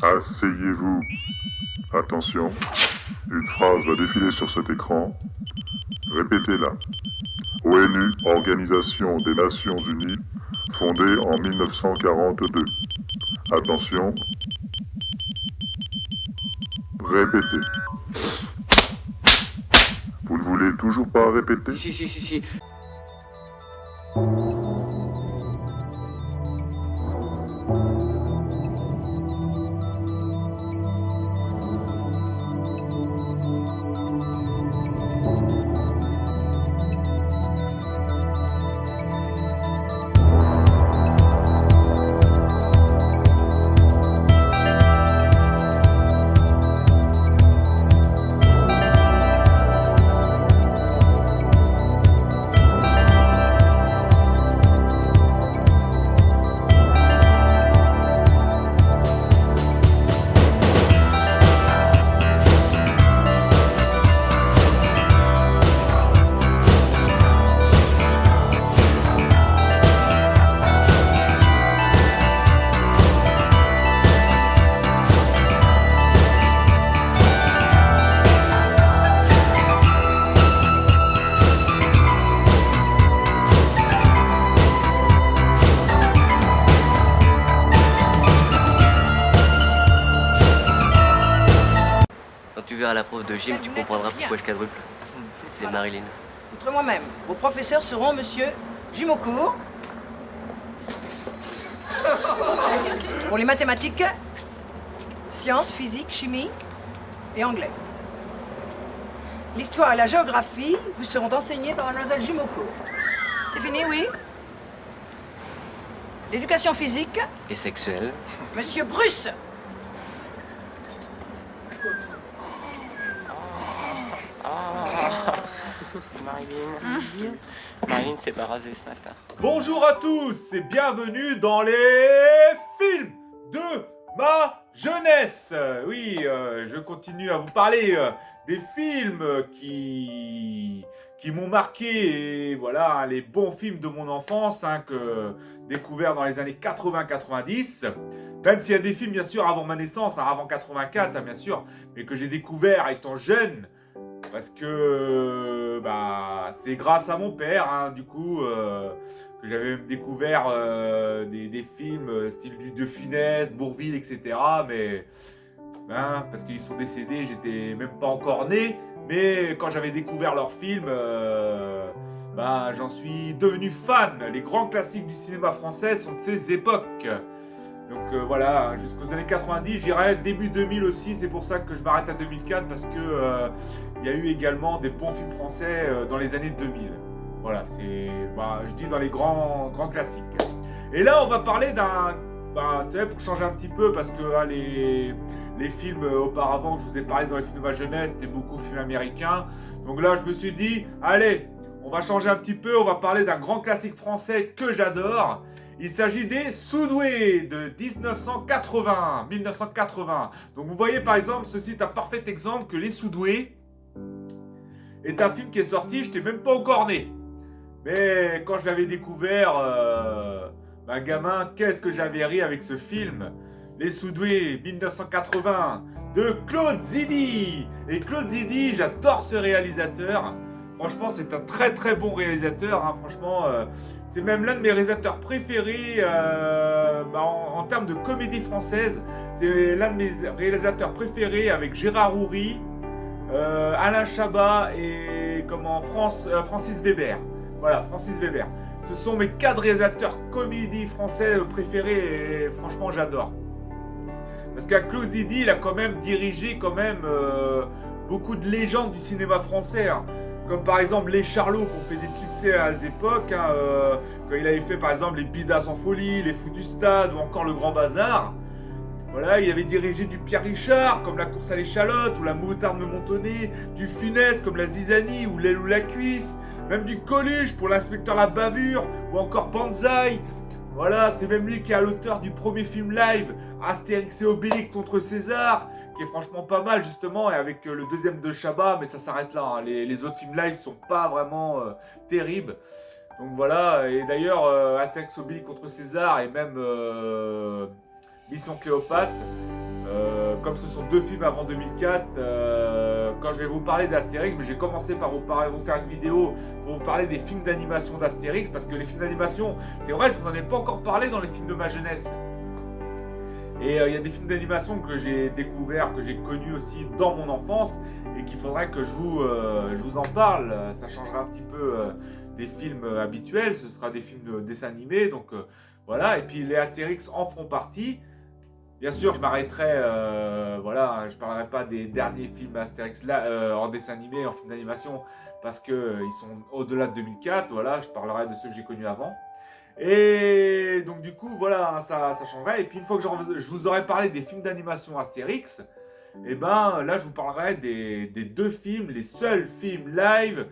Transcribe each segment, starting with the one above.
Asseyez-vous. Attention, une phrase va défiler sur cet écran. Répétez-la. ONU, Organisation des Nations Unies, fondée en 1942. Attention. Répétez. Vous ne voulez toujours pas répéter? Si. Quand tu verras la prof de gym, tu comprendras pourquoi je quadruple. C'est Marilyn. Outre moi-même, vos professeurs seront monsieur Jumocourt. Pour les mathématiques, sciences, physique, chimie et anglais. L'histoire et la géographie vous seront enseignées par mademoiselle Jumocourt. C'est fini, oui? L'éducation physique, Et sexuelle. monsieur Bruce. C'est Marilyn. Marilyn s'est pas rasée ce matin. Bonjour à tous et bienvenue dans les films de ma jeunesse. Oui, je continue à vous parler des films qui m'ont marqué, et voilà, les bons films de mon enfance que découverts dans les années 80-90. Même s'il y a des films, bien sûr, avant ma naissance, avant 84, bien sûr, mais que j'ai découvert étant jeune. Parce que c'est grâce à mon père, du coup, que j'avais même découvert des films style du De Funès, Bourvil, etc. Mais parce qu'ils sont décédés, j'étais même pas encore né. Mais quand j'avais découvert leurs films, j'en suis devenu fan. Les grands classiques du cinéma français sont de ces époques. Donc voilà, jusqu'aux années 90, j'irai début 2000 aussi, c'est pour ça que je m'arrête à 2004, parce que il y a eu également des bons films français dans les années 2000. Voilà, je dis dans les grands classiques. Et là, on va parler d'un, vous savez, pour changer un petit peu, parce que les films auparavant que je vous ai parlé dans les films de ma jeunesse, c'était beaucoup de films américains. Donc là, je me suis dit, allez, on va changer un petit peu, on va parler d'un grand classique français que j'adore. Il s'agit des Soudoués de 1980. Donc vous voyez par exemple, ceci est un parfait exemple que Les Soudoués est un film qui est sorti, je n'étais même pas encore né. Mais quand je l'avais découvert, gamin, qu'est-ce que j'avais ri avec ce film. Les Soudoués 1980 de Claude Zidi. Et Claude Zidi, j'adore ce réalisateur. Franchement, c'est un très très bon réalisateur. Franchement, c'est même l'un de mes réalisateurs préférés en termes de comédie française. C'est l'un de mes réalisateurs préférés avec Gérard Houry, Alain Chabat et Francis Weber. Voilà, Francis Weber. Ce sont mes 4 réalisateurs comédie français préférés et franchement, j'adore. Parce qu'à Claude Zidi, il a quand même dirigé beaucoup de légendes du cinéma français. Comme par exemple les Charlots qui ont fait des succès à cette époque, quand il avait fait par exemple les Bidas en folie, les Fous du Stade ou encore le Grand Bazar. Voilà, il avait dirigé du Pierre Richard comme La course à l'échalote ou La moutarde me montonnée, du Funès comme La zizanie ou L'aile ou la cuisse, même du Coluche pour l'inspecteur La bavure ou encore Banzai. Voilà, c'est même lui qui est l'auteur du premier film live, Astérix et Obélix contre César, qui est franchement pas mal justement, et avec le deuxième de Chabat, mais ça s'arrête là. Les autres films live sont pas vraiment terribles. Donc voilà, et d'ailleurs, Astérix et Obélix contre César et même Mission Cléopâtre Comme ce sont 2 films avant 2004, quand je vais vous parler d'Astérix, mais j'ai commencé par vous faire une vidéo pour vous parler des films d'animation d'Astérix, parce que les films d'animation, c'est vrai, je vous en ai pas encore parlé dans les films de ma jeunesse. Et il y a des films d'animation que j'ai découverts, que j'ai connus aussi dans mon enfance, et qu'il faudrait que je vous en parle. Ça changera un petit peu des films habituels, ce sera des films de dessins animés, donc voilà. Et puis les Astérix en feront partie. Bien sûr, je m'arrêterai, voilà, je parlerai pas des derniers films Astérix là, en dessin animé, en film d'animation, parce qu'ils sont au-delà de 2004, voilà, je parlerai de ceux que j'ai connus avant. Et donc du coup, voilà, ça changerait. Et puis une fois que je vous aurai parlé des films d'animation Astérix, et ben là, je vous parlerai des 2 films, les seuls films live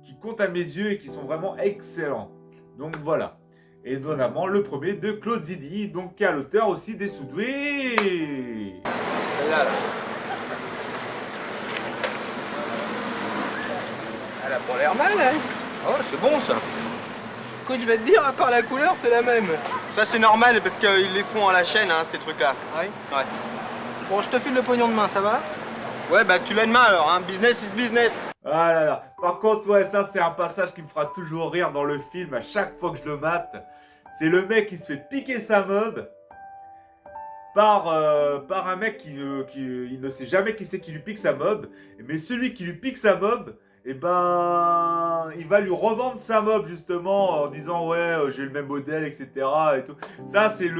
qui comptent à mes yeux et qui sont vraiment excellents. Donc voilà. Et notamment le premier de Claude Zidi, donc qui est l'auteur aussi des Soudoués. Celle-là, là. Elle a pas l'air mal, hein? Oh, c'est bon, ça. Écoute, je vais te dire, à part la couleur, c'est la même. Ça, c'est normal, parce qu'ils les font à la chaîne, hein, ces trucs-là. Oui? Ouais. Bon, je te file le pognon de main, ça va? Ouais, bah, tu l'as de main, alors, hein. Business is business. Ah là là. Par contre, ouais, ça, c'est un passage qui me fera toujours rire dans le film, à chaque fois que je le mate. C'est le mec qui se fait piquer sa mob par un mec qui ne sait jamais qui c'est qui lui pique sa mob. Mais celui qui lui pique sa mob, eh ben, il va lui revendre sa mob justement en disant ouais, j'ai le même modèle, etc. Et tout. Ça, c'est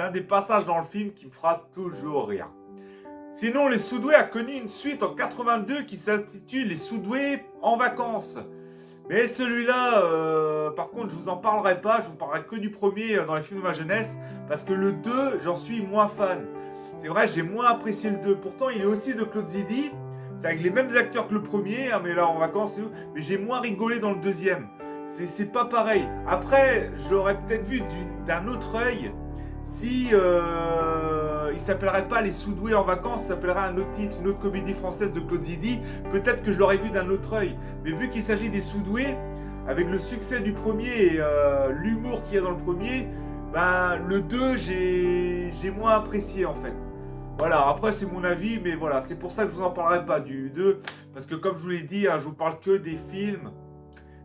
un des passages dans le film qui me fera toujours rire. Sinon, Les Soudoués a connu une suite en 82 qui s'intitule Les Soudoués en vacances. Mais celui-là, par contre, je vous en parlerai pas. Je vous parlerai que du premier dans les films de ma jeunesse. Parce que le 2, j'en suis moins fan. C'est vrai, j'ai moins apprécié le 2. Pourtant, il est aussi de Claude Zidi. C'est avec les mêmes acteurs que le premier. Hein, mais là, en vacances, mais j'ai moins rigolé dans le deuxième. C'est pas pareil. Après, je l'aurais peut-être vu d'un autre œil. Si il s'appellerait pas Les Soudoués en vacances, ça s'appellerait un autre titre, une autre comédie française de Claude Zidi, peut-être que je l'aurais vu d'un autre œil. Mais vu qu'il s'agit des Soudoués, avec le succès du premier et l'humour qu'il y a dans le premier, ben le 2 j'ai moins apprécié en fait. Voilà, après c'est mon avis, mais voilà, c'est pour ça que je vous en parlerai pas du 2, parce que comme je vous l'ai dit, hein, je vous parle que des films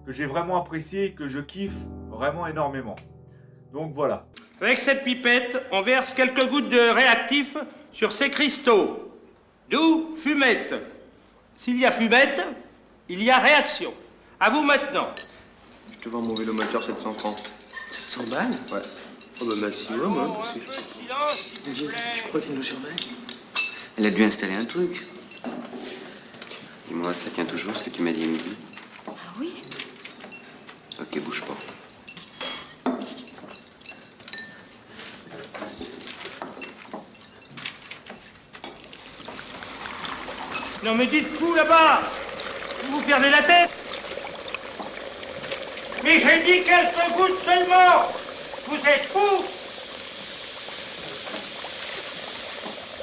que j'ai vraiment appréciés, que je kiffe vraiment énormément. Donc voilà. Avec cette pipette, on verse quelques gouttes de réactif sur ces cristaux. D'où fumette. S'il y a fumette, il y a réaction. À vous maintenant. Je te vends mon vélo moteur 700 francs. 700 balles? Ouais. Oh bah maximum, hein. Un peu de silence, s'il vous plaît. Tu crois qu'il nous surveille? Elle a dû installer un truc. Dis-moi, ça tient toujours ce que tu m'as dit à midi? Ah oui? Ok, bouge pas. Non mais dites-vous là-bas, vous vous perdez la tête. Mais j'ai dit quelques gouttes seulement. Vous êtes fous.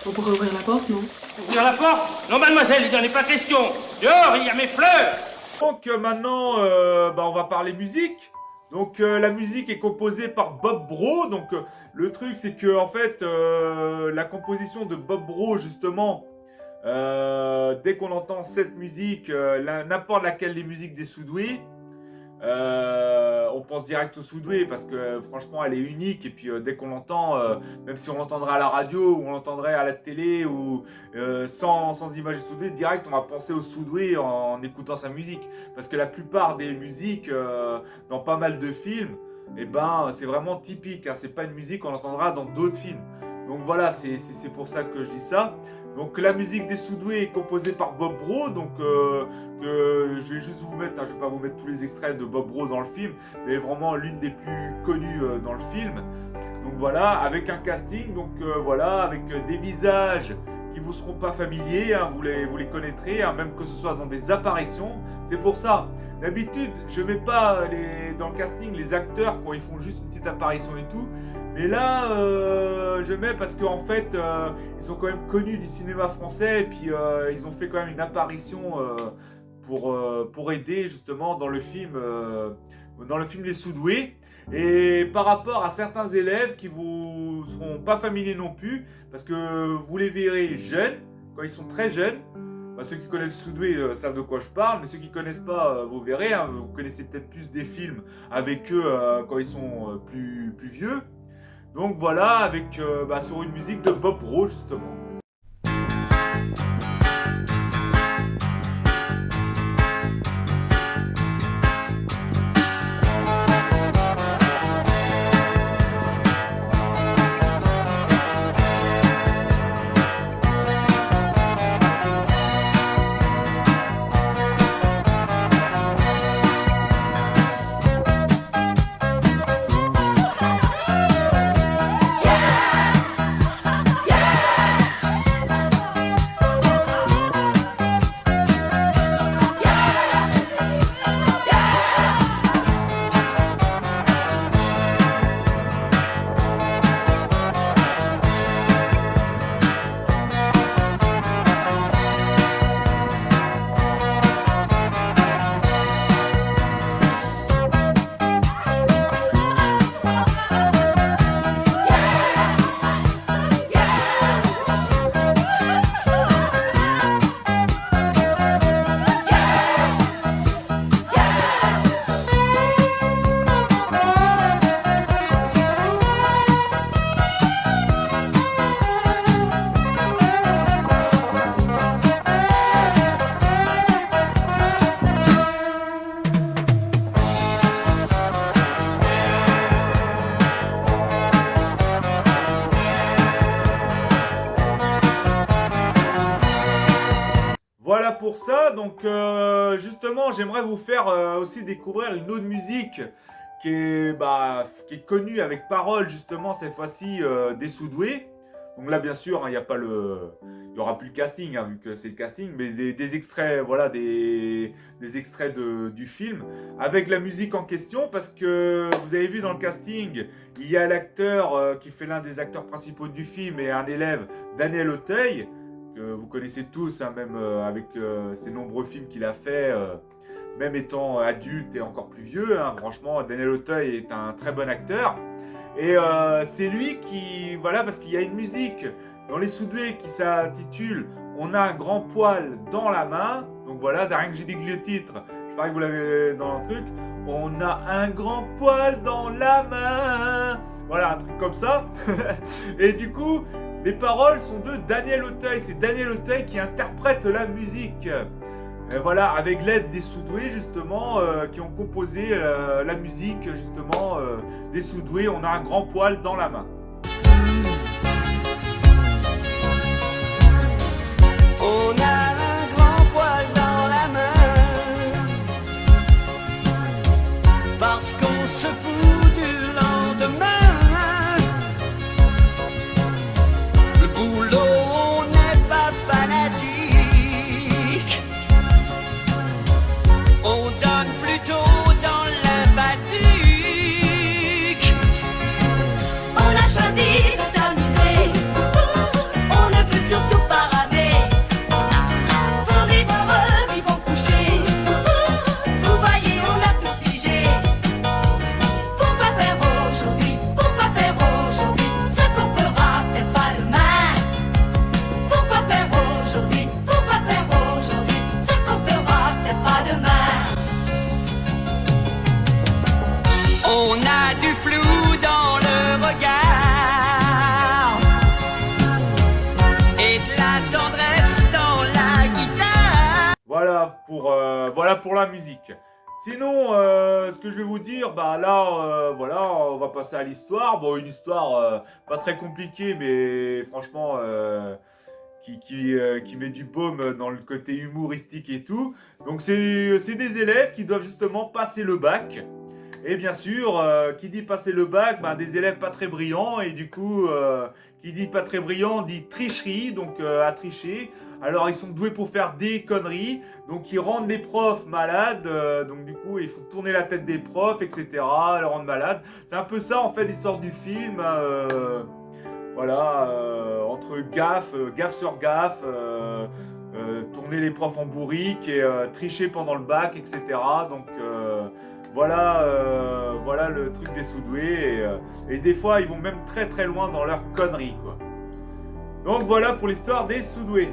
On pourrait ouvrir la porte, non? Ouvrir la porte? Non mademoiselle, il n'en est pas question. Dehors, il y a mes fleurs. Donc maintenant, on va parler musique. Donc la musique est composée par Bob Bro. Donc le truc c'est que en fait la composition de Bob Bro justement, dès qu'on entend cette musique, n'importe laquelle des musiques des Soudoués, on pense direct aux Soudoués parce que franchement elle est unique. Et puis dès qu'on l'entend, même si on l'entendrait à la radio ou on l'entendrait à la télé ou sans image des Soudoués, direct on va penser aux Soudoués en écoutant sa musique. Parce que la plupart des musiques dans pas mal de films, et c'est vraiment typique, hein, c'est pas une musique qu'on entendra dans d'autres films. Donc voilà, c'est pour ça que je dis ça. Donc la musique des Soudoués est composée par Bob Bro, donc je vais juste vous mettre, je vais pas vous mettre tous les extraits de Bob Bro dans le film, mais vraiment l'une des plus connues dans le film. Donc voilà, avec un casting, donc voilà, avec des visages qui vous seront pas familiers, hein, vous les connaîtrez, hein, même que ce soit dans des apparitions. C'est pour ça, d'habitude, je mets pas dans le casting les acteurs quand ils font juste une petite apparition et tout. Mais là, je mets parce qu'en fait, ils sont quand même connus du cinéma français et puis ils ont fait quand même une apparition pour aider justement dans le film Les Soudoués. Et par rapport à certains élèves qui vous seront pas familiers non plus, parce que vous les verrez jeunes, quand ils sont très jeunes. Ceux qui connaissent Soudoué savent de quoi je parle, mais ceux qui ne connaissent pas, vous verrez, hein, vous connaissez peut-être plus des films avec eux quand ils sont plus vieux. Donc voilà, avec sur une musique de Bob Ross justement. Voilà pour ça, donc justement j'aimerais vous faire aussi découvrir une autre musique qui est connue avec paroles justement cette fois-ci des Soudoués. Donc là bien sûr il n'y aura plus le casting vu que c'est le casting, mais des extraits, voilà, des extraits du film avec la musique en question, parce que vous avez vu dans le casting, il y a l'acteur qui fait l'un des acteurs principaux du film et un élève, Daniel Auteuil, que vous connaissez tous, hein, même avec ses nombreux films qu'il a fait, même étant adulte et encore plus vieux, hein, franchement, Daniel Auteuil est un très bon acteur. Et c'est lui qui, voilà, parce qu'il y a une musique dans les Soudoués qui s'intitule « On a un grand poil dans la main ». Donc voilà, rien que j'ai dit le titre, je parie que vous l'avez dans le truc. « On a un grand poil dans la main ». Voilà, un truc comme ça. Et du coup, les paroles sont de Daniel Auteuil. C'est Daniel Auteuil qui interprète la musique. Et voilà, avec l'aide des Soudoués justement, qui ont composé la musique justement des Soudoués. On a un grand poil dans la main. On a un grand poil dans la main, parce qu'on se fout du lendemain. Le boulot, on n'est pas fanatique, on donne plutôt dans l'empathique. On a choisi de s'amuser, on ne veut surtout pas ramer. Pour vivre heureux, vivons couchés. Vous voyez, on a tout pigé. Pourquoi faire aujourd'hui ce qu'on fera peut-être pas demain? Pourquoi faire aujourd'hui ce qu'on fera peut-être pas demain? On a du flou dans le regard et de la tendresse dans la guitare. Voilà pour la musique. Sinon, ce que je vais vous dire, voilà, on va passer à l'histoire. Bon, une histoire pas très compliquée, mais franchement, qui met du baume dans le côté humoristique et tout. Donc c'est des élèves qui doivent justement passer le bac. Et bien sûr, qui dit passer le bac, des élèves pas très brillants. Et du coup, qui dit pas très brillant, dit tricherie, donc à tricher. Alors ils sont doués pour faire des conneries, donc ils rendent les profs malades, donc du coup il faut tourner la tête des profs, etc., les rendre malades. C'est un peu ça en fait l'histoire du film, voilà, entre gaffe sur gaffe, tourner les profs en bourrique et tricher pendant le bac, etc. Donc Voilà, voilà le truc des sous-doués. Et des fois, ils vont même très très loin dans leurs conneries, quoi. Donc voilà pour l'histoire des sous-doués.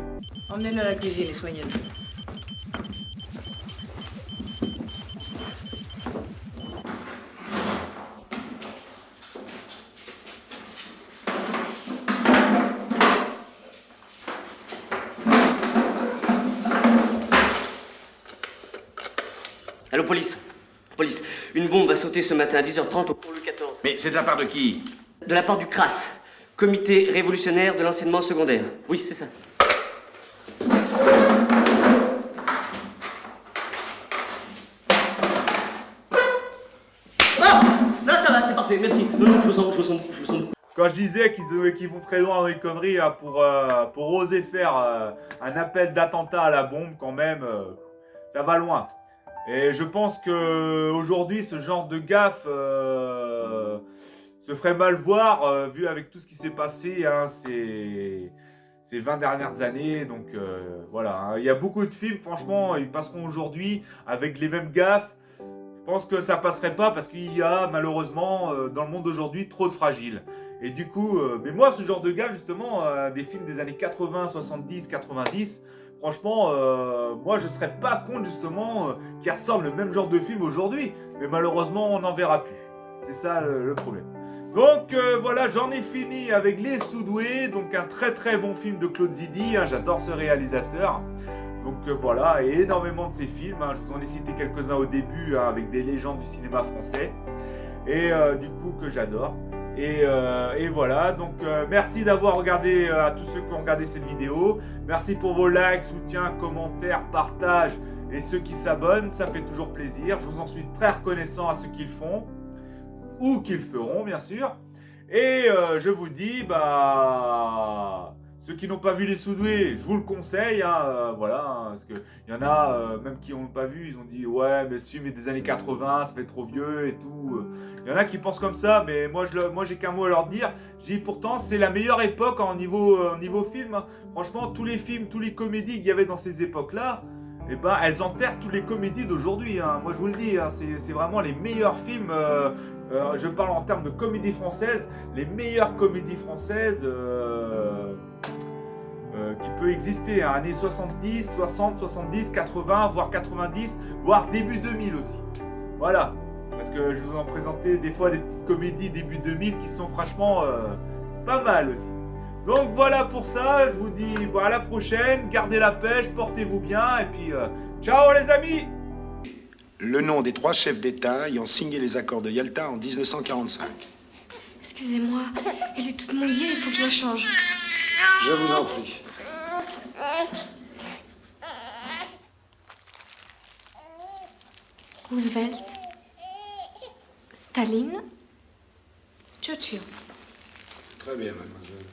Emmenez-le à la cuisine et soignez-le. Allô, police. Police, une bombe va sauter ce matin à 10h30 au cours Louis XIV. Mais c'est de la part de qui? De la part du CRAS, Comité révolutionnaire de l'enseignement secondaire. Oui, c'est ça. Ah! Là, ça va, c'est parfait, merci. Non, non, je vous sens beaucoup. Quand je disais qu'ils vont très loin dans les conneries hein, pour oser faire un appel d'attentat à la bombe, quand même, ça va loin. Et je pense que aujourd'hui, ce genre de gaffe se ferait mal voir, vu avec tout ce qui s'est passé hein, ces 20 dernières années. Donc voilà, hein. Il y a beaucoup de films, franchement, ils passeront aujourd'hui avec les mêmes gaffes. Je pense que ça passerait pas parce qu'il y a malheureusement dans le monde d'aujourd'hui trop de fragiles. Et du coup, mais moi, ce genre de gaffe, justement, des films des années 80, 70, 90, franchement, moi, je serais pas contre, justement, qu'ils ressortent le même genre de film aujourd'hui. Mais malheureusement, on n'en verra plus. C'est ça le problème. Donc, voilà, j'en ai fini avec Les Sous-doués. Donc, un très très bon film de Claude Zidi. Hein, j'adore ce réalisateur. Donc, voilà, et énormément de ses films. Hein, je vous en ai cité quelques-uns au début, hein, avec des légendes du cinéma français. Et du coup, que j'adore. Et voilà, donc merci d'avoir regardé, à tous ceux qui ont regardé cette vidéo. Merci pour vos likes, soutiens, commentaires, partages et ceux qui s'abonnent, ça fait toujours plaisir. Je vous en suis très reconnaissant à ceux qui le font, ou qui le feront bien sûr. Et je vous dis, bah, ceux qui n'ont pas vu Les Sous-doués, je vous le conseille, hein, voilà, hein, parce qu'il y en a même qui n'ont pas vu, ils ont dit ouais mais ce film est des années 80, ça fait trop vieux et tout. Il y en a qui pensent comme ça, mais moi j'ai qu'un mot à leur dire. J'ai dit pourtant c'est la meilleure époque en niveau film. Hein. Franchement tous les films, tous les comédies qu'il y avait dans ces époques-là, eh ben, elles enterrent toutes les comédies d'aujourd'hui. Hein. Moi je vous le dis, hein, c'est vraiment les meilleurs films. Je parle en termes de comédie française, les meilleures comédies françaises qui peut exister, hein, années 70, 60, 70, 80, voire 90, voire début 2000 aussi. Voilà, parce que je vous en présentais des fois des petites comédies début 2000 qui sont franchement pas mal aussi. Donc voilà pour ça, je vous dis bon, à la prochaine, gardez la pêche, portez-vous bien et puis ciao les amis! Le nom des 3 chefs d'État ayant signé les accords de Yalta en 1945. Excusez-moi, elle est toute mouillée, il faut que je la change. Je vous en prie. Roosevelt, Staline, Churchill. Très bien, mademoiselle.